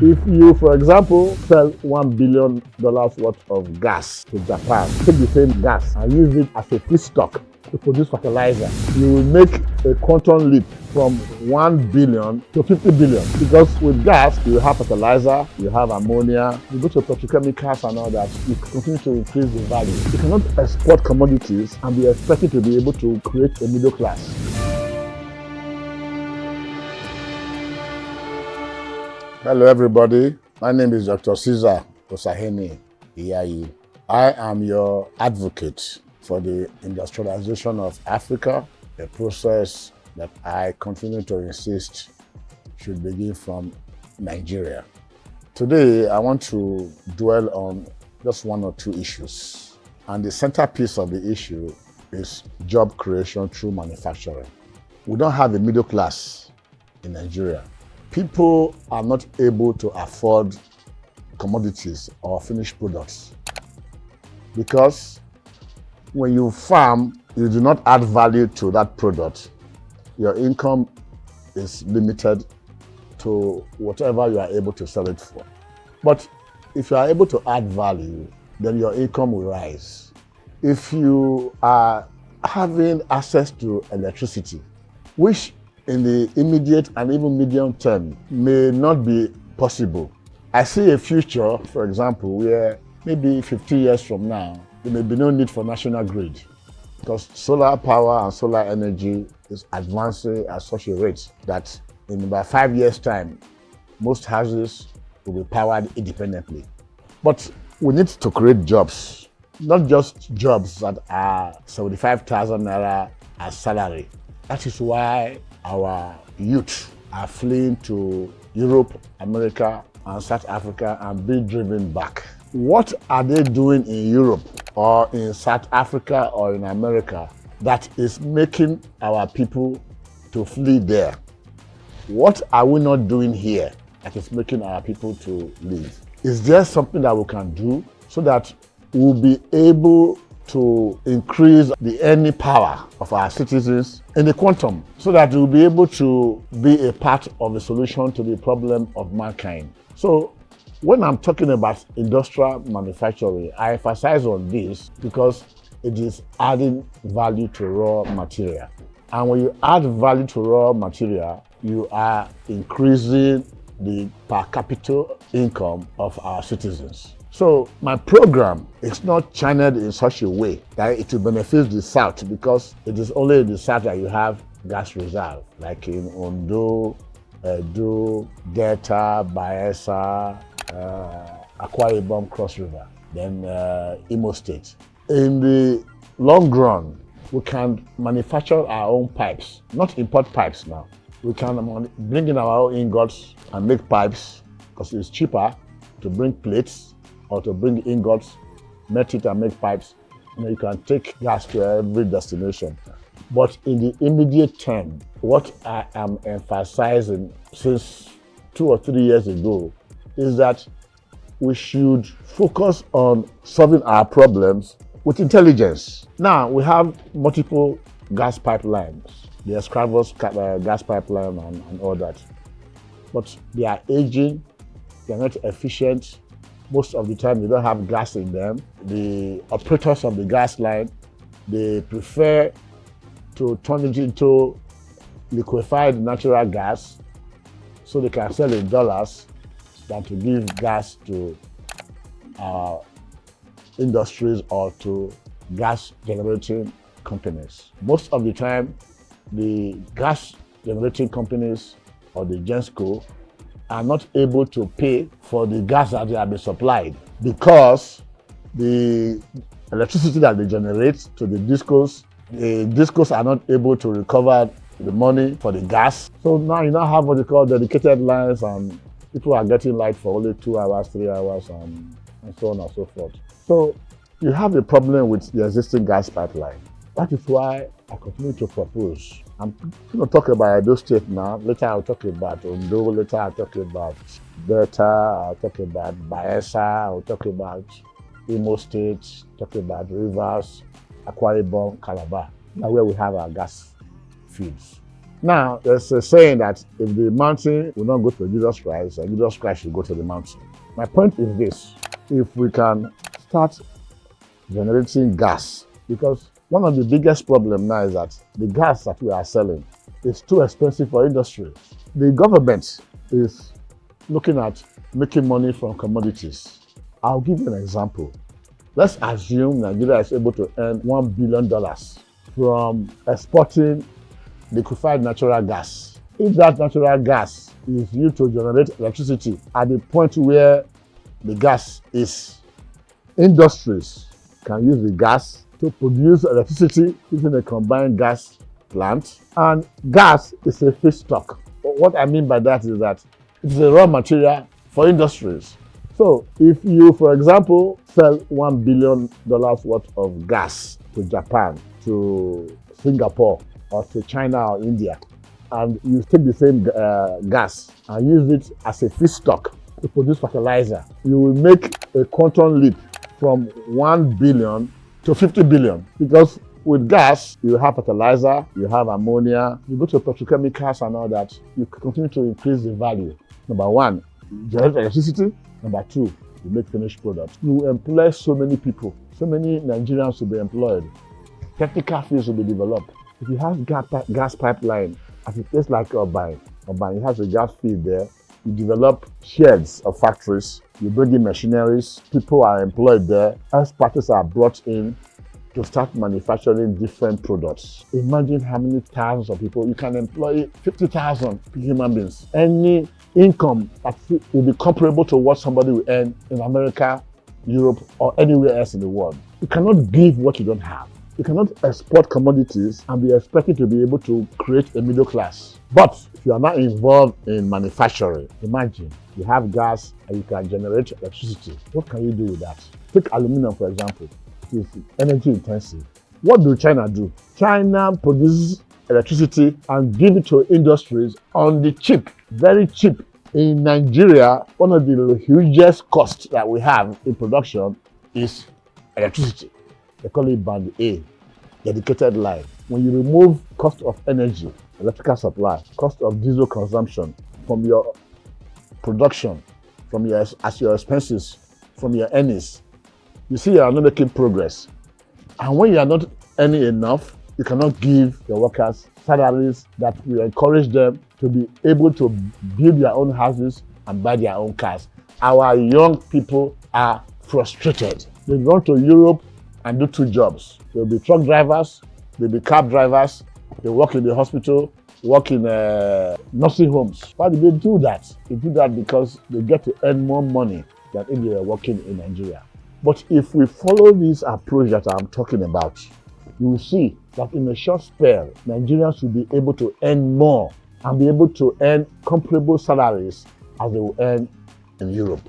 If you, for example, sell $1 billion worth of gas to Japan, take the same gas and use it as a feedstock to produce fertilizer, you will make a quantum leap from 1 billion to 50 billion. Because with gas, you have fertilizer, you have ammonia, you go to petrochemicals and all that, you continue to increase the value. You cannot export commodities and be expected to be able to create a middle class. Hello everybody, my name is Dr. Caesar Osahene Iyayi. I am your advocate for the industrialization of Africa, a process that I continue to insist should begin from Nigeria. Today, I want to dwell on just one or two issues. And the centerpiece of the issue is job creation through manufacturing. We don't have a middle class in Nigeria. People are not able to afford commodities or finished products because when you farm, you do not add value to that product. Your income is limited to whatever you are able to sell it for. But if you are able to add value, then your income will rise. If you are having access to electricity, which in the immediate and even medium term may not be possible. I see a future, for example, where maybe 50 years from now, there may be no need for national grid because solar power and solar energy is advancing at such a rate that in about 5 years' time, most houses will be powered independently. But we need to create jobs, not just jobs that are 75,000 naira as salary. That is why our youth are fleeing to Europe, America, and South Africa and being driven back. What are they doing in Europe or in South Africa or in America that is making our people to flee there? What are we not doing here that is making our people to leave? Is there something that we can do so that we'll be able to increase the earning power of our citizens in the quantum so that we'll be able to be a part of the solution to the problem of mankind? So when I'm talking about industrial manufacturing, I emphasize on this because it is adding value to raw material. And when you add value to raw material, you are increasing the per capita income of our citizens. So my program is not channeled in such a way that it will benefit the South because it is only in the South that you have gas reserve, like in Ondo, Edo, Delta, Bayelsa, Akwa Ibom, Cross River, then Imo State. In the long run, we can manufacture our own pipes, not import pipes now. We can bring in our own ingots and make pipes because it's cheaper to bring plates or to bring ingots, melt it and make pipes. You can take gas to every destination. But in the immediate term, what I am emphasizing since 2 or 3 years ago is that we should focus on solving our problems with intelligence. Now, we have multiple gas pipelines, the Escravos gas pipeline and all that. But they are aging, they are not efficient. Most of the time, they don't have gas in them. The operators of the gas line, they prefer to turn it into liquefied natural gas so they can sell in dollars than to give gas to our industries or to gas generating companies. Most of the time, the gas generating companies or the GenSco are not able to pay for the gas that they have been supplied because the electricity that they generate to the discos are not able to recover the money for the gas. So now you now have what they call dedicated lines and people are getting light for only 2 hours, 3 hours and so on and so forth. So you have a problem with the existing gas pipeline. That is why I continue to propose. I'm going to talk about Edo State now. Later I'll talk about Ondo. Later I'll talk about Delta. I'll talk about Bayelsa. I'll talk about Imo State. Talk about Rivers, Akwa Ibom, Calabar. Now where we have our gas fields. Now, there's a saying that if the mountain will not go to Jesus Christ, Jesus Christ should go to the mountain. My point is this: if we can start generating gas, because one of the biggest problems now is that the gas that we are selling is too expensive for industry. The government is looking at making money from commodities. I'll give you an example. Let's assume Nigeria is able to earn $1 billion from exporting liquefied natural gas. If that natural gas is used to generate electricity at the point where the gas is, industries can use the gas to produce electricity using a combined gas plant, and gas is a feedstock. What I mean by that is that it's a raw material for industries. So if you, for example, sell $1 billion worth of gas to Japan, to Singapore, or to China or India, and you take the same gas and use it as a feedstock to produce fertilizer, you will make a quantum leap from 1 billion to 50 billion. Because with gas, you have fertilizer, you have ammonia, you go to petrochemicals and all that, you continue to increase the value. Number one, you generate electricity. Number two, you make finished products. You employ so many people. So many Nigerians will be employed. Technical fields will be developed. If you have gas pipeline at a place like Urban, it has a gas field there, you develop sheds of factories, you bring in machineries, people are employed there, experts are brought in to start manufacturing different products. Imagine how many thousands of people you can employ, 50,000 human beings. Any income that will be comparable to what somebody will earn in America, Europe, or anywhere else in the world. You cannot give what you don't have. You cannot export commodities and be expected to be able to create a middle class. But if you are not involved in manufacturing, imagine you have gas and you can generate electricity. What can you do with that? Take aluminum, for example. It is energy intensive. What do China do? China produces electricity and give it to industries on the cheap, very cheap. In Nigeria, one of the hugest costs that we have in production is electricity. They call it band A, dedicated line. When you remove cost of energy, electrical supply, cost of diesel consumption from your production, from your expenses, from your earnings, you see you are not making progress. And when you are not earning enough, you cannot give your workers salaries that will encourage them to be able to build their own houses and buy their own cars. Our young people are frustrated. They run to Europe and do two jobs. They'll be truck drivers, they'll be cab drivers, they work in the hospital, work in nursing homes. Why do they do that? They do that because they get to earn more money than if they were working in Nigeria. But if we follow this approach that I'm talking about, you will see that in a short spell, Nigerians will be able to earn more and be able to earn comparable salaries as they will earn in Europe,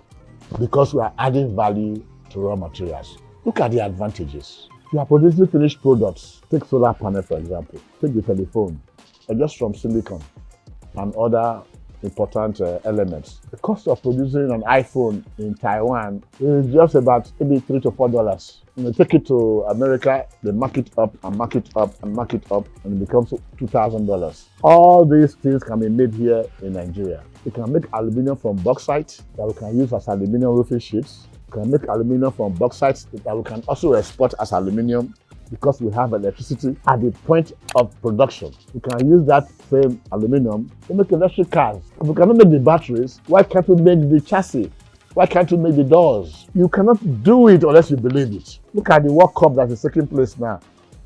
because we are adding value to raw materials. Look at the advantages. If you are producing finished products, take solar panel for example, take the telephone, just from silicon and other important elements. The cost of producing an iPhone in Taiwan is just about maybe $3 to $4. When they take it to America, they mark it up and mark it up and mark it up, and it becomes $2,000. All these things can be made here in Nigeria. We can make aluminum from bauxite that we can use as aluminum roofing sheets. We can make aluminum from bauxite that we can also export as aluminum, because we have electricity at the point of production. We can use that same aluminum to make electric cars. If we cannot make the batteries, why can't we make the chassis? Why can't we make the doors? You cannot do it unless you believe it. Look at the World Cup that is taking place now.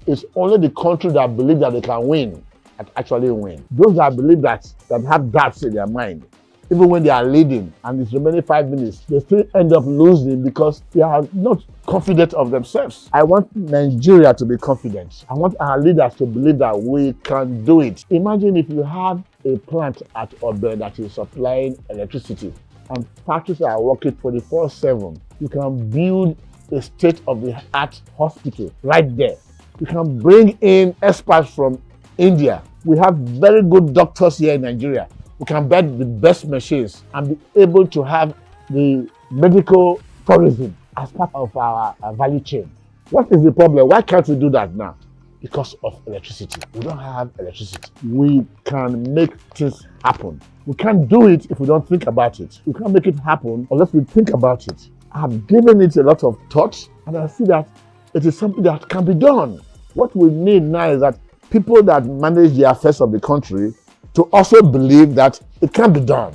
It's only the country that believe that they can win that actually win. Those that believe that have doubts in their mind, even when they are leading and it's remaining 5 minutes, they still end up losing because they are not confident of themselves. I want Nigeria to be confident. I want our leaders to believe that we can do it. Imagine if you have a plant at Obe that is supplying electricity and factories are working 24/7. You can build a state-of-the-art hospital right there. You can bring in experts from India. We have very good doctors here in Nigeria. We can buy the best machines and be able to have the medical tourism as part of our value chain. What is the problem? Why can't we do that now? because of electricity. We don't have electricity. We can make things happen. We can't do it if we don't think about it. We can't make it happen unless we think about it. I've given it a lot of thought, and I see that it is something that can be done. What we need now is that people that manage the affairs of the country to also believe that it can be done.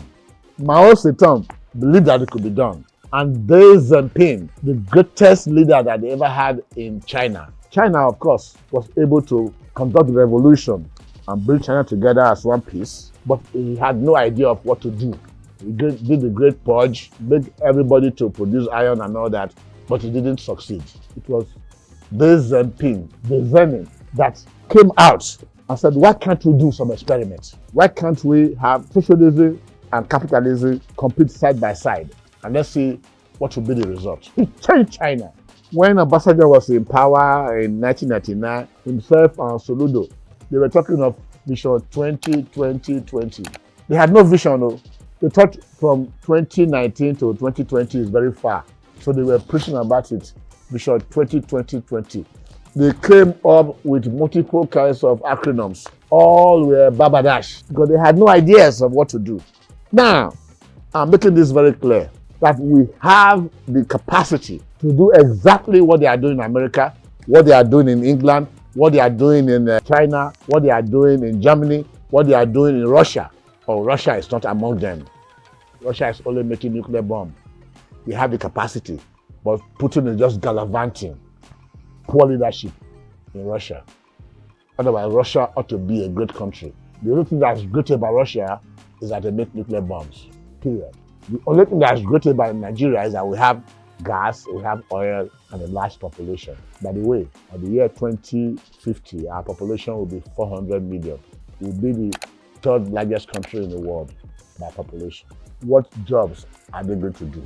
Mao Zedong believed that it could be done. And Deng Xiaoping, the greatest leader that they ever had in China. China, of course, was able to conduct the revolution and bring China together as one piece, but he had no idea of what to do. He did the Great Purge, made everybody to produce iron and all that, but he didn't succeed. It was Deng Xiaoping, the Zenin, that came out and said, why can't we do some experiments? Why can't we have socialism and capitalism compete side by side? And let's see what will be the result. He changed China. When Obasanjo was in power in 1999, himself and Soludo, they were talking of Vision 2020. They had no vision. No. They thought from 2019 to 2020 is very far. So they were preaching about it, Vision 2020. They came up with multiple kinds of acronyms. All were babadash because they had no ideas of what to do. Now, I'm making this very clear that we have the capacity to do exactly what they are doing in America, what they are doing in England, what they are doing in China, what they are doing in Germany, what they are doing in Russia. Oh, Russia is not among them. Russia is only making nuclear bomb. They have the capacity, but Putin is just gallivanting. Poor leadership in Russia. Otherwise, Russia ought to be a great country. The only thing that's great about Russia is that they make nuclear bombs, period. The only thing that's great about Nigeria is that we have gas, we have oil, and a large population. By the way, by the year 2050, our population will be 400 million. We'll be the third largest country in the world by population. What jobs are they going to do?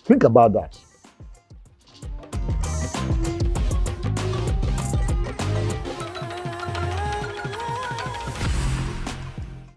Think about that.